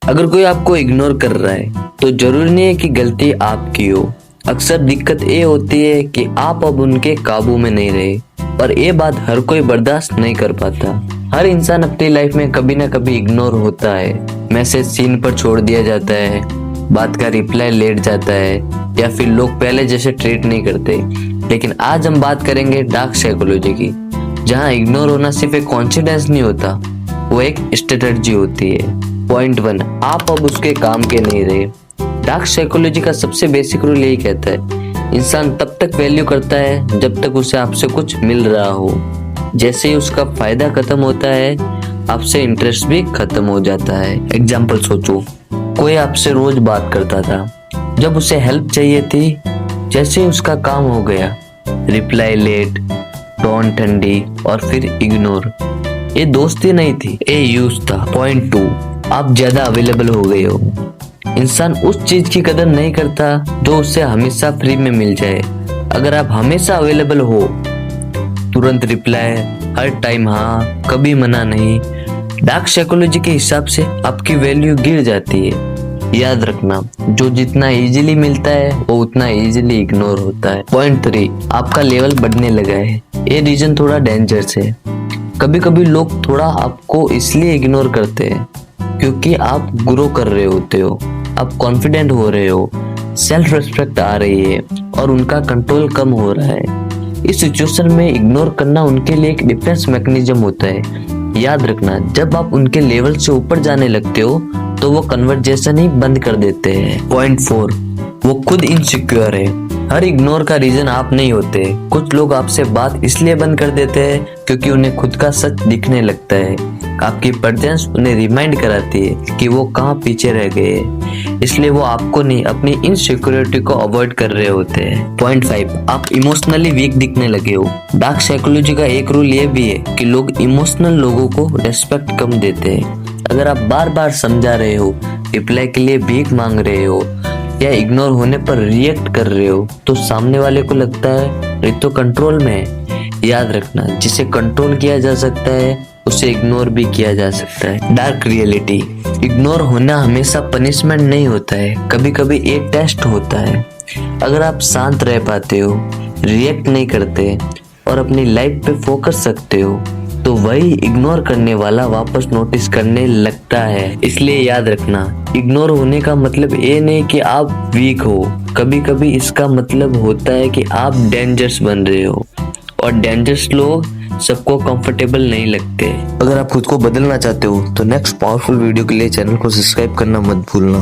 अगर कोई आपको इग्नोर कर रहा है तो जरूरी नहीं है कि गलती आपकी हो। अक्सर दिक्कत ये होती है कि आप अब उनके काबू में नहीं रहे और ये बात हर कोई बर्दाश्त नहीं कर पाता। हर इंसान अपनी लाइफ में कभी ना कभी इग्नोर होता है। मैसेज सीन पर छोड़ दिया जाता है, बात का रिप्लाई लेट जाता है या फिर लोग पहले जैसे ट्रीट नहीं करते। लेकिन आज हम बात करेंगे डार्क साइकोलॉजी की, जहाँ इग्नोर होना सिर्फ एक कॉन्फिडेंस नहीं होता, वो एक स्ट्रेटजी होती है। पॉइंट 1, आप अब उसके काम के नहीं रहे। डार्क साइकोलॉजी का सबसे बेसिक रूल यही कहता है, इंसान तब तक वैल्यू करता है जब तक उसे आपसे कुछ मिल रहा हो। जैसे ही उसका फायदा खत्म होता है, आपसे इंटरेस्ट भी खत्म हो जाता है। एग्जाम्पल सोचो, कोई आपसे रोज बात करता था, जब उसे हेल्प चाहिए थी, जैसे ही उसका काम हो गया, रिप्लाई लेट, टोन ठंडी और फिर इग्नोर। ये दोस्ती नहीं थी, ये यूज था। पॉइंट 2, आप ज्यादा अवेलेबल हो गए हो। इंसान उस चीज की कदर नहीं करता जो उसे हमेशा फ्री में मिल जाए। अगर आप हमेशा अवेलेबल हो, तुरंत रिप्लाई, हर टाइम हाँ, कभी मना नहीं, डार्क साइकोलॉजी के हिसाब से आपकी वैल्यू गिर जाती है। याद रखना, जो जितना इजीली मिलता है वो उतना इजीली इग्नोर होता है। पॉइंट 3, आपका लेवल बढ़ने लगा है। ये रीजन थोड़ा डेंजरस है। कभी कभी लोग थोड़ा आपको इसलिए इग्नोर करते हैं क्योंकि आप ग्रो कर रहे होते हो, आप कॉन्फिडेंट हो रहे हो, सेल्फ रिस्पेक्ट आ रही है और उनका कंट्रोल कम हो रहा है। इस सिचुएशन में इग्नोर करना उनके लिए एक डिफेंस मैकेनिज्म होता है। याद रखना, जब आप उनके लेवल से ऊपर जाने लगते हो तो वो कन्वर्जेशन ही बंद कर देते हैं। पॉइंट 4, वो खुद इनसिक्योर है। हर इग्नोर का रीजन आप नहीं होते। कुछ लोग आपसे बात इसलिए बंद कर देते हैं क्योंकि उन्हें खुद का सच दिखने लगता है। आपकी प्रेजेंस उन्हें रिमाइंड कराती है कि वो कहाँ पीछे रह गए हैं, इसलिए वो आपको नहीं, अपनी इनसिक्योरिटी को अवॉइड कर रहे होते हैं। पॉइंट 5, आप इमोशनली वीक दिखने लगे हो। डार्क साइकोलॉजी का एक रूल ये भी है कि लोग इमोशनल लोगों को रेस्पेक्ट कम देते हैं। अगर आप बार बार समझा रहे हो, रिप्लाई के लिए भीख मांग रहे हो या इग्नोर होने पर रिएक्ट कर रहे हो, तो सामने वाले को लगता है ये तो कंट्रोल में है। याद रखना, जिसे कंट्रोल किया जा सकता है उसे इग्नोर भी किया जा सकता है। डार्क रियलिटी, इग्नोर होना हमेशा पनिशमेंट नहीं होता है, कभी कभी एक टेस्ट होता है। अगर आप शांत रह पाते हो, रिएक्ट नहीं करते और अपनी लाइफ पे फोकस रखते हो, तो वही इग्नोर करने वाला वापस नोटिस करने लगता है। इसलिए याद रखना, इग्नोर होने का मतलब ये नहीं कि आप वीक हो। कभी कभी इसका मतलब होता है कि आप डेंजरस बन रहे हो और डेंजरस लोग सबको कंफर्टेबल नहीं लगते। अगर आप खुद को बदलना चाहते हो तो नेक्स्ट पावरफुल वीडियो के लिए चैनल को सब्सक्राइब करना मत भूलना।